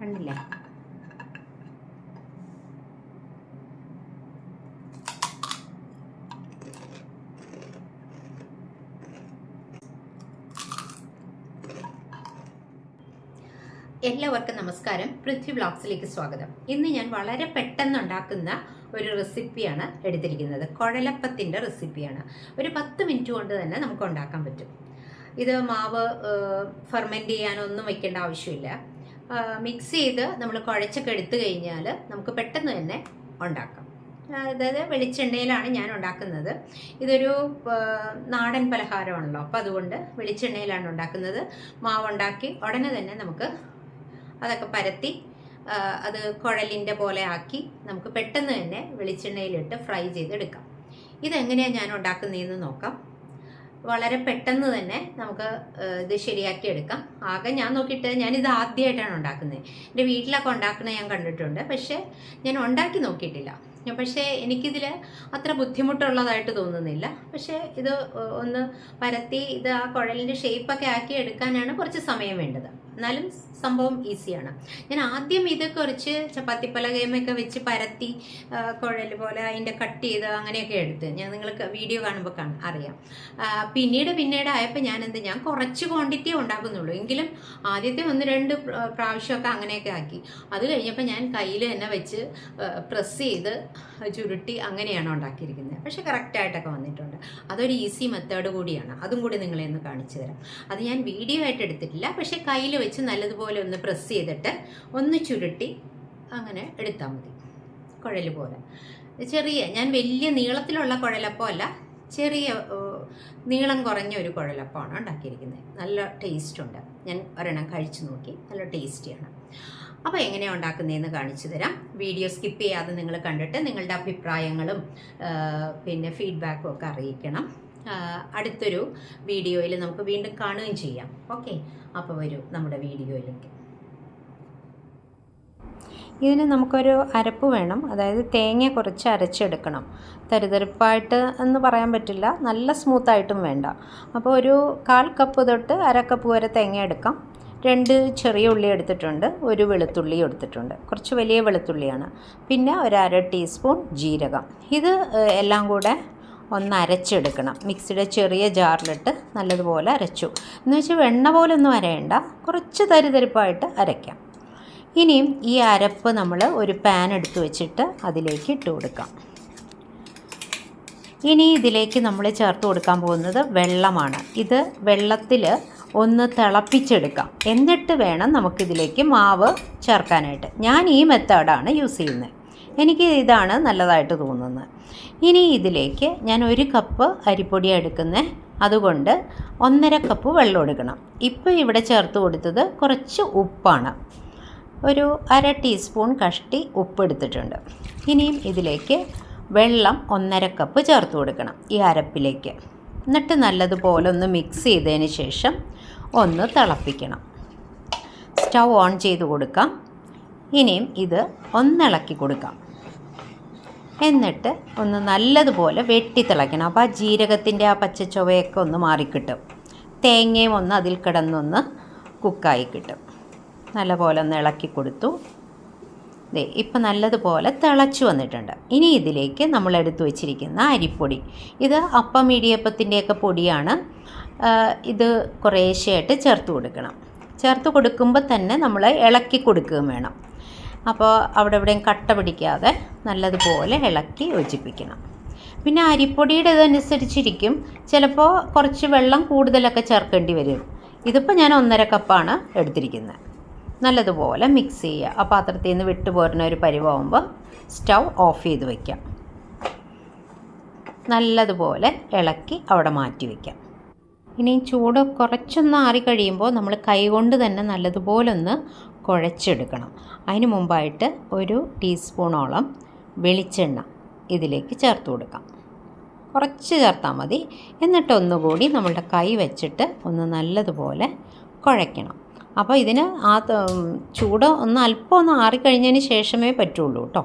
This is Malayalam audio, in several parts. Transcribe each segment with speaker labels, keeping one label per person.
Speaker 1: കണ്ടില്ലേ? എല്ലാവർക്കും നമസ്കാരം. പൃഥ്വി വ്ളോഗ്സിലേക്ക് സ്വാഗതം. ഇന്ന് ഞാൻ വളരെ പെട്ടെന്ന് ഉണ്ടാക്കുന്ന ഒരു റെസിപ്പിയാണ് എടുത്തിരിക്കുന്നത്. കുഴലപ്പത്തിൻ്റെ റെസിപ്പിയാണ്. ഒരു 10 മിനിറ്റ് കൊണ്ട് തന്നെ നമുക്ക് ഉണ്ടാക്കാൻ പറ്റും. ഇത് മാവ് ഫെർമെൻറ്റ് ചെയ്യാനൊന്നും വെക്കേണ്ട ആവശ്യമില്ല. മിക്സ് ചെയ്ത് നമ്മൾ കുഴച്ചൊക്കെ എടുത്തു കഴിഞ്ഞാൽ നമുക്ക് പെട്ടെന്ന് തന്നെ ഉണ്ടാക്കാം. അതായത് വെളിച്ചെണ്ണയിലാണ് ഞാൻ ഉണ്ടാക്കുന്നത്. ഇതൊരു നാടൻ പലഹാരമാണല്ലോ, അപ്പോൾ അതുകൊണ്ട് വെളിച്ചെണ്ണയിലാണ് ഉണ്ടാക്കുന്നത്. മാവുണ്ടാക്കി ഉടനെ തന്നെ നമുക്ക് അതൊക്കെ പരത്തി അത് കുഴലിൻ്റെ പോലെ ആക്കി നമുക്ക് പെട്ടെന്ന് തന്നെ വെളിച്ചെണ്ണയിലിട്ട് ഫ്രൈ ചെയ്തെടുക്കാം. ഇതെങ്ങനെയാണ് ഞാൻ ഉണ്ടാക്കുന്നതെന്ന് നോക്കാം. വളരെ പെട്ടെന്ന് തന്നെ നമുക്ക് ഇത് ശരിയാക്കി എടുക്കാം. ആകെ ഞാൻ നോക്കിയിട്ട് ഞാനിത് ആദ്യമായിട്ടാണ് ഉണ്ടാക്കുന്നത്. എൻ്റെ വീട്ടിലൊക്കെ ഉണ്ടാക്കുന്നത് ഞാൻ കണ്ടിട്ടുണ്ട്, പക്ഷേ ഞാൻ ഉണ്ടാക്കി നോക്കിയിട്ടില്ല. പക്ഷേ എനിക്കിതിൽ അത്ര ബുദ്ധിമുട്ടുള്ളതായിട്ട് തോന്നുന്നില്ല. പക്ഷേ ഇത് ഒന്ന് പരത്തി ഇത് ആ കുഴലിൻ്റെ ഷേപ്പൊക്കെ ആക്കി എടുക്കാനാണ് കുറച്ച് സമയം വേണ്ടത്. എന്നാലും സംഭവം ഈസിയാണ്. ഞാൻ ആദ്യം ഇത് കുറച്ച് ചപ്പാത്തിപ്പലകയമൊക്കെ വെച്ച് പരത്തി കുഴൽ പോലെ അതിൻ്റെ കട്ട് ചെയ്ത് അങ്ങനെയൊക്കെ എടുത്ത് ഞാൻ നിങ്ങൾക്ക് വീഡിയോ കാണുമ്പോൾ അറിയാം. പിന്നീട് ആയപ്പോൾ ഞാൻ കുറച്ച് ക്വാണ്ടിറ്റിയേ ഉണ്ടാക്കുന്നുള്ളൂ. എങ്കിലും ആദ്യത്തെ 1-2 പ്രാവശ്യമൊക്കെ അങ്ങനെയൊക്കെ ആക്കി. അത് കഴിഞ്ഞപ്പോൾ ഞാൻ കയ്യിൽ തന്നെ വെച്ച് പ്രസ് ചെയ്ത് ചുരുട്ടി അങ്ങനെയാണ് ഉണ്ടാക്കിയിരിക്കുന്നത്. പക്ഷെ കറക്റ്റായിട്ടൊക്കെ വന്നിട്ടുണ്ട്. അതൊരു ഈസി മെത്തേഡ് കൂടിയാണ്. അതും കൂടി നിങ്ങളെ ഒന്ന് കാണിച്ചു തരാം. അത് ഞാൻ വീഡിയോ ആയിട്ട് എടുത്തിട്ടില്ല, പക്ഷെ കയ്യിൽ വെച്ച് നല്ലതുപോലെ ഒന്ന് പ്രസ് ചെയ്തിട്ട് ഒന്ന് ചുരുട്ടി അങ്ങനെ എടുത്താൽ മതി. കുഴൽ പോലെ ഞാൻ വലിയ നീളത്തിലുള്ള കുഴലപ്പമല്ല, ചെറിയ നീളം കുറഞ്ഞ ഒരു കുഴലപ്പമാണ് ഉണ്ടാക്കിയിരിക്കുന്നത്. നല്ല ടേസ്റ്റ് ഉണ്ട്. ഞാൻ ഒരെണ്ണം കഴിച്ചു നോക്കി, നല്ല ടേസ്റ്റിയാണ്. അപ്പോൾ എങ്ങനെയാണ് ഉണ്ടാക്കുന്നതെന്ന് കാണിച്ചു തരാം. വീഡിയോ സ്കിപ്പ് ചെയ്യാതെ നിങ്ങൾ കണ്ടിട്ട് നിങ്ങളുടെ അഭിപ്രായങ്ങളും പിന്നെ ഫീഡ്ബാക്കും ഒക്കെ അറിയിക്കണം. അടുത്തൊരു വീഡിയോയിൽ നമുക്ക് വീണ്ടും കാണുകയും ചെയ്യാം. ഓക്കെ, അപ്പോൾ വരൂ നമ്മുടെ വീഡിയോയിലേക്ക്. ഇതിന് നമുക്കൊരു അരപ്പ് വേണം. അതായത് തേങ്ങ കുറച്ച് അരച്ചെടുക്കണം. തരിതരിപ്പായിട്ട് എന്ന് പറയാൻ പറ്റില്ല, നല്ല സ്മൂത്തായിട്ടും വേണ്ട. അപ്പോൾ ഒരു 1/4 കപ്പ് തൊട്ട് 1/2 കപ്പ് വരെ തേങ്ങ എടുക്കാം. 2 ചെറിയ ഉള്ളി എടുത്തിട്ടുണ്ട്, 1 വെളുത്തുള്ളി എടുത്തിട്ടുണ്ട്. കുറച്ച് വലിയ വെളുത്തുള്ളിയാണ്. പിന്നെ ഒരു 1/2 ടീസ്പൂൺ ജീരകം. ഇത് എല്ലാം കൂടെ ഒന്ന് അരച്ചെടുക്കണം. മിക്സിയുടെ ചെറിയ ജാറിലിട്ട് നല്ലതുപോലെ അരച്ചു. എന്ന് വെച്ചാൽ വെണ്ണ പോലെ ഒന്നും അരയണ്ട, കുറച്ച് തരിതരിപ്പായിട്ട് അരയ്ക്കാം. ഇനിയും ഈ അരപ്പ് നമ്മൾ ഒരു പാൻ എടുത്ത് വെച്ചിട്ട് അതിലേക്ക് ഇട്ട് കൊടുക്കാം. ഇനി ഇതിലേക്ക് നമ്മൾ ചേർത്ത് കൊടുക്കാൻ പോകുന്നത് വെള്ളമാണ്. ഇത് വെള്ളത്തിൽ ഒന്ന് തിളപ്പിച്ചെടുക്കാം. എന്നിട്ട് വേണം നമുക്കിതിലേക്ക് മാവ് ചേർക്കാനായിട്ട്. ഞാൻ ഈ മെത്തേഡാണ് യൂസ് ചെയ്യുന്നത്. എനിക്ക് ഇതാണ് നല്ലതായിട്ട് തോന്നുന്നത്. ഇനി ഇതിലേക്ക് ഞാൻ 1 കപ്പ് അരിപ്പൊടി എടുക്കുന്നത്, അതുകൊണ്ട് 1.5 കപ്പ് വെള്ളം എടുക്കണം. ഇപ്പോൾ ഇവിടെ ചേർത്ത് കൊടുത്തത് കുറച്ച് ഉപ്പാണ്. ഒരു 1/2 ടീസ്പൂൺ കഷ്ടി ഉപ്പ് എടുത്തിട്ടുണ്ട്. ഇനിയും ഇതിലേക്ക് വെള്ളം 1.5 കപ്പ് ചേർത്ത് കൊടുക്കണം ഈ അരപ്പിലേക്ക്. എന്നിട്ട് നല്ലതുപോലെ ഒന്ന് മിക്സ് ചെയ്തതിന് ശേഷം ഒന്ന് തിളപ്പിക്കണം. സ്റ്റൗ ഓൺ ചെയ്ത് കൊടുക്കാം. ഇനിയും ഇത് ഒന്നിളക്കി കൊടുക്കാം. എന്നിട്ട് ഒന്ന് നല്ലതുപോലെ വെട്ടി തിളയ്ക്കണം. അപ്പോൾ ആ ജീരകത്തിൻ്റെ ആ പച്ചച്ചുവയൊക്കെ ഒന്ന് മാറിക്കിട്ടും. തേങ്ങയും ഒന്ന് അതിൽ കിടന്നൊന്ന് കുക്കായി കിട്ടും. നല്ലപോലെ ഒന്ന് ഇളക്കി കൊടുത്തു. ഇപ്പം നല്ലതുപോലെ തിളച്ചു വന്നിട്ടുണ്ട്. ഇനി ഇതിലേക്ക് നമ്മൾ എടുത്തു വച്ചിരിക്കുന്ന അരിപ്പൊടി, ഇത് അപ്പം ഇടിയപ്പത്തിൻ്റെയൊക്കെ പൊടിയാണ്. ഇത് കുറേശ്ശെയായിട്ട് ചേർത്ത് കൊടുക്കണം. ചേർത്ത് കൊടുക്കുമ്പോൾ തന്നെ നമ്മൾ ഇളക്കി കൊടുക്കുകയും വേണം. അപ്പോൾ അവിടെ ഇവിടെയും കട്ട പിടിക്കാതെ നല്ലതുപോലെ ഇളക്കി യോജിപ്പിക്കണം. പിന്നെ അരിപ്പൊടിയുടെ ഇതനുസരിച്ചിരിക്കും, ചിലപ്പോൾ കുറച്ച് വെള്ളം കൂടുതലൊക്കെ ചേർക്കേണ്ടി വരും. ഇതിപ്പോൾ ഞാൻ 1.5 കപ്പാണ് എടുത്തിരിക്കുന്നത്. നല്ലതുപോലെ മിക്സ് ചെയ്യുക. ആ പാത്രത്തിൽ നിന്ന് വിട്ടുപോരുന്ന ഒരു പരിവാകുമ്പോൾ സ്റ്റൗ ഓഫ് ചെയ്ത് വയ്ക്കാം. നല്ലതുപോലെ ഇളക്കി അവിടെ മാറ്റി വയ്ക്കാം. ഇനി ചൂട് കുറച്ചൊന്ന് ആറിക്കഴിയുമ്പോൾ നമ്മൾ കൈകൊണ്ട് തന്നെ നല്ലതുപോലെ ഒന്ന് കുഴച്ചെടുക്കണം. അതിന് മുമ്പായിട്ട് 1 ടീസ്പൂണോളം വെളിച്ചെണ്ണ ഇതിലേക്ക് ചേർത്ത് കൊടുക്കാം. കുറച്ച് ചേർത്താൽ മതി. എന്നിട്ട് ഒന്നുകൂടി നമ്മളുടെ കൈ വെച്ചിട്ട് ഒന്ന് നല്ലതുപോലെ കുഴയ്ക്കണം. അപ്പോൾ ഇതിന് ആ ചൂട് അല്പം ഒന്ന് ആറിക്കഴിഞ്ഞതിന് ശേഷമേ പറ്റുള്ളൂ കേട്ടോ.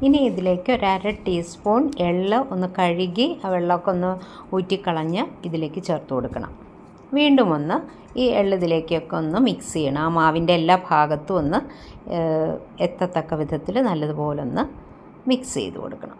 Speaker 1: ഇനി ഇതിലേക്ക് ഒരു 1/2 ടീസ്പൂൺ എള്ള് ഒന്ന് കഴുകി ആ വെള്ളമൊക്കെ ഒന്ന് ഊറ്റിക്കളഞ്ഞ് ഇതിലേക്ക് ചേർത്ത് കൊടുക്കണം. വീണ്ടും ഒന്ന് ഈ എള്ള് ഇതിലേക്കൊക്കെ ഒന്ന് മിക്സ് ചെയ്യണം. ആ മാവിൻ്റെ എല്ലാ ഭാഗത്തും ഒന്ന് എത്തത്തക്ക വിധത്തിൽ നല്ലതുപോലെ ഒന്ന് മിക്സ് ചെയ്ത് കൊടുക്കണം.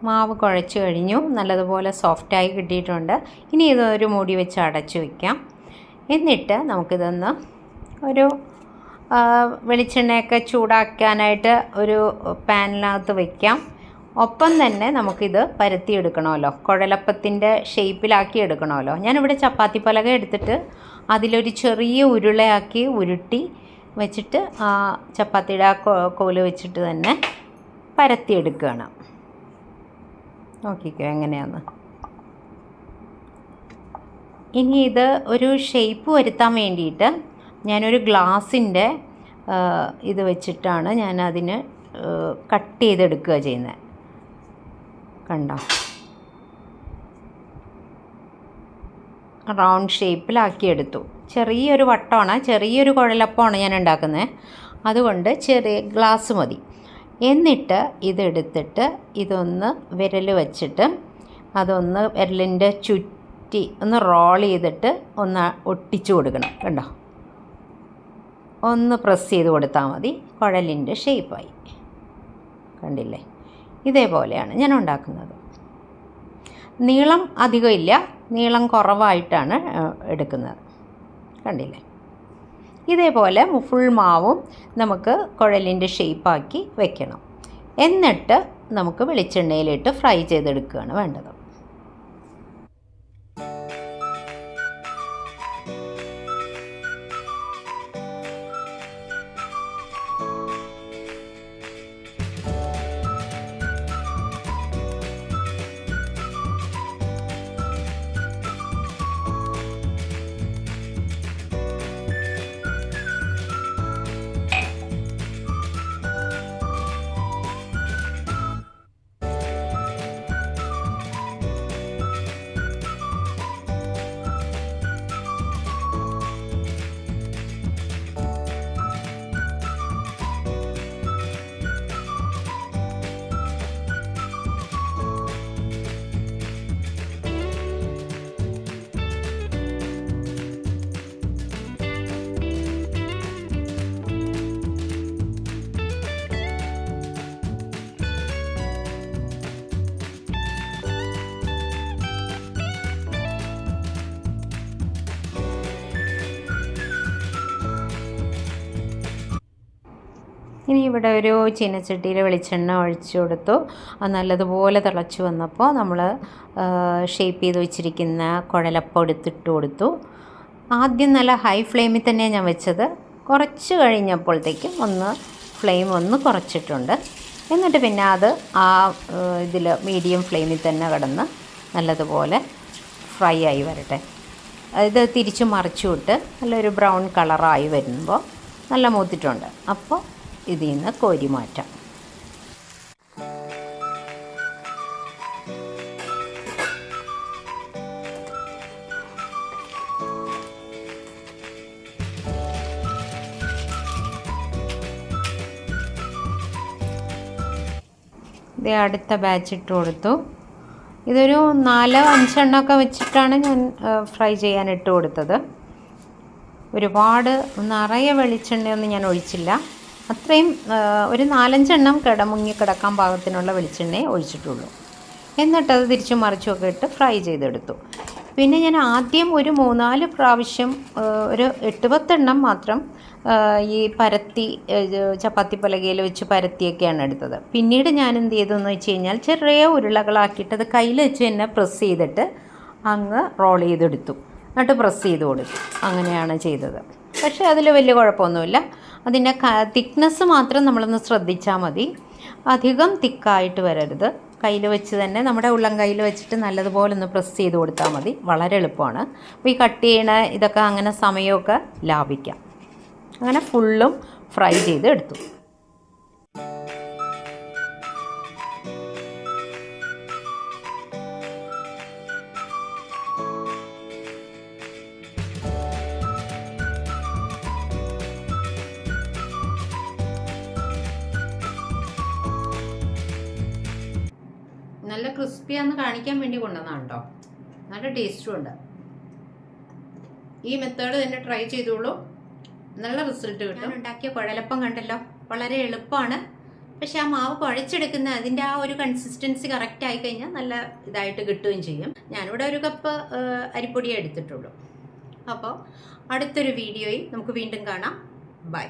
Speaker 1: മാവ് കുഴച്ച് കഴിഞ്ഞു, നല്ലതുപോലെ സോഫ്റ്റായി കിട്ടിയിട്ടുണ്ട്. ഇനി ഇതൊരു മൂടി വെച്ച് അടച്ചു വയ്ക്കാം. എന്നിട്ട് നമുക്കിതൊന്ന് ഒരു വെളിച്ചെണ്ണയൊക്കെ ചൂടാക്കാനായിട്ട് ഒരു പാനിനകത്ത് വയ്ക്കാം. ഒപ്പം തന്നെ നമുക്കിത് പരത്തിയെടുക്കണമല്ലോ, കുഴലപ്പത്തിൻ്റെ ഷേപ്പിലാക്കി എടുക്കണമല്ലോ. ഞാനിവിടെ ചപ്പാത്തി പലക എടുത്തിട്ട് അതിലൊരു ചെറിയ ഉരുളയാക്കി ഉരുട്ടി വെച്ചിട്ട് ആ ചപ്പാത്തിയുടെ ആ കോല് വെച്ചിട്ട് തന്നെ പരത്തിയെടുക്കുകയാണ്. നോക്കിക്കോ എങ്ങനെയാന്ന്. ഇനി ഇത് ഒരു ഷേപ്പ് വരുത്താൻ വേണ്ടിയിട്ട് ഞാനൊരു ഗ്ലാസിൻ്റെ ഇത് വെച്ചിട്ടാണ് ഞാനതിന് കട്ട് ചെയ്തെടുക്കുക ചെയ്യുന്നത്. കണ്ടോ, റൗണ്ട് ഷേപ്പിലാക്കിയെടുത്തു. ചെറിയൊരു വട്ടമാണ്, ചെറിയൊരു കുഴലപ്പമാണ് ഞാൻ ഉണ്ടാക്കുന്നത്. അതുകൊണ്ട് ചെറിയ ഗ്ലാസ് മതി. എന്നിട്ട് ഇതെടുത്തിട്ട് ഇതൊന്ന് വിരൽ വച്ചിട്ട് അതൊന്ന് വിരലിൻ്റെ ചുറ്റി ഒന്ന് റോൾ ചെയ്തിട്ട് ഒന്ന് ഒട്ടിച്ചു കൊടുക്കണം. കണ്ടോ, ഒന്ന് പ്രസ് ചെയ്ത് കൊടുത്താൽ മതി, കുഴലിൻ്റെ ഷേപ്പായി. കണ്ടില്ലേ, ഇതേപോലെയാണ് ഞാൻ ഉണ്ടാക്കുന്നത്. നീളം അധികം ഇല്ല, നീളം കുറവായിട്ടാണ് എടുക്കുന്നത്. കണ്ടില്ലേ, ഇതേപോലെ ഫുൾ മാവും നമുക്ക് കുഴലിൻ്റെ ഷേപ്പാക്കി വെക്കണം. എന്നിട്ട് നമുക്ക് വെളിച്ചെണ്ണയിലിട്ട് ഫ്രൈ ചെയ്തെടുക്കുകയാണ് വേണ്ടത്. ഇനി ഇവിടെ ഒരു ചീനച്ചട്ടിയിൽ വെളിച്ചെണ്ണ ഒഴിച്ചു കൊടുത്തു. അത് നല്ലതുപോലെ തിളച്ച് വന്നപ്പോൾ നമ്മൾ ഷേപ്പ് ചെയ്ത് വെച്ചിരിക്കുന്ന കുഴലപ്പം എടുത്തിട്ട് കൊടുത്തു. ആദ്യം നല്ല ഹൈ ഫ്ലെയിമിൽ തന്നെയാണ് ഞാൻ വെച്ചത്. കുറച്ച് കഴിഞ്ഞപ്പോഴത്തേക്കും ഫ്ലെയിം ഒന്ന് കുറച്ചിട്ടുണ്ട്. എന്നിട്ട് പിന്നെ അത് ആ ഇതിൽ മീഡിയം ഫ്ലെയിമിൽ തന്നെ കിടന്ന് നല്ലതുപോലെ ഫ്രൈ ആയി വരട്ടെ. ഇത് തിരിച്ച് മറിച്ചു വിട്ട് നല്ലൊരു ബ്രൗൺ കളറായി വരുമ്പോൾ നല്ല മൂത്തിട്ടുണ്ട്. അപ്പോൾ ഇതിൽ നിന്ന് കോരി മാറ്റാം. ഇത് അടുത്ത ബാച്ച് ഇട്ട് കൊടുത്തു. ഇതൊരു 4-5 എണ്ണമൊക്കെ വെച്ചിട്ടാണ് ഞാൻ ഫ്രൈ ചെയ്യാൻ ഇട്ട് കൊടുത്തത്. ഒരുപാട് നിറയെ വെളിച്ചെണ്ണയൊന്നും ഞാൻ ഒഴിച്ചില്ല. അത്രയും ഒരു 4-5 എണ്ണം മുങ്ങി കിടക്കാൻ പാകത്തിനുള്ള വെളിച്ചെണ്ണയെ ഒഴിച്ചിട്ടുള്ളൂ. എന്നിട്ടത് തിരിച്ചും മറിച്ചുമൊക്കെ ഇട്ട് ഫ്രൈ ചെയ്തെടുത്തു. പിന്നെ ഞാൻ ആദ്യം ഒരു 3-4 പ്രാവശ്യം ഒരു 8-10 എണ്ണം മാത്രം ഈ പരത്തി ചപ്പാത്തി പലകയിൽ വെച്ച് പരത്തിയൊക്കെയാണ് എടുത്തത്. പിന്നീട് ഞാൻ എന്ത് ചെയ്തെന്ന് വെച്ച് കഴിഞ്ഞാൽ ചെറിയ ഉരുളകളാക്കിയിട്ട് അത് കയ്യിൽ വെച്ച് തന്നെ പ്രസ് ചെയ്തിട്ട് അങ്ങ് റോൾ ചെയ്തെടുത്തു. എന്നിട്ട് പ്രസ് ചെയ്ത് കൊടുത്തു. അങ്ങനെയാണ് ചെയ്തത്. പക്ഷേ അതിൽ വലിയ കുഴപ്പമൊന്നുമില്ല. അതിൻ്റെ തിക്നെസ് മാത്രം നമ്മളൊന്ന് ശ്രദ്ധിച്ചാൽ മതി. അധികം തിക്കായിട്ട് വരരുത്. കയ്യിൽ വെച്ച് തന്നെ നമ്മുടെ ഉള്ളം കയ്യിൽ വെച്ചിട്ട് നല്ലതുപോലെ ഒന്ന് പ്രസ് ചെയ്ത് കൊടുത്താൽ മതി. വളരെ എളുപ്പമാണ്. അപ്പോൾ ഈ കട്ട് ചെയ്യണ ഇതൊക്കെ അങ്ങനെ സമയമൊക്കെ ലാഭിക്കാം. അങ്ങനെ ഫുള്ളും ഫ്രൈ ചെയ്ത് എടുത്തു. നല്ല ക്രിസ്പിയാന്ന് കാണിക്കാൻ വേണ്ടി കൊണ്ടുവന്നതാണ് കേട്ടോ. നല്ല ടേസ്റ്റും ഉണ്ട്. ഈ മെത്തേഡ് തന്നെ ട്രൈ ചെയ്തോളൂ, നല്ല റിസൾട്ട് കിട്ടും. ഞാൻ ഉണ്ടാക്കിയ കുഴലപ്പം കണ്ടല്ലോ, വളരെ എളുപ്പമാണ്. പക്ഷെ ആ മാവ് കുഴച്ചെടുക്കുന്ന അതിൻ്റെ ആ ഒരു കൺസിസ്റ്റൻസി കറക്റ്റ് ആയി കഴിഞ്ഞാൽ നല്ല ഇതായിട്ട് കിട്ടുകയും ചെയ്യും. ഞാനിവിടെ 1 കപ്പ് അരിപ്പൊടിയേ എടുത്തിട്ടുള്ളൂ. അപ്പോൾ അടുത്തൊരു വീഡിയോയിൽ നമുക്ക് വീണ്ടും കാണാം. ബൈ.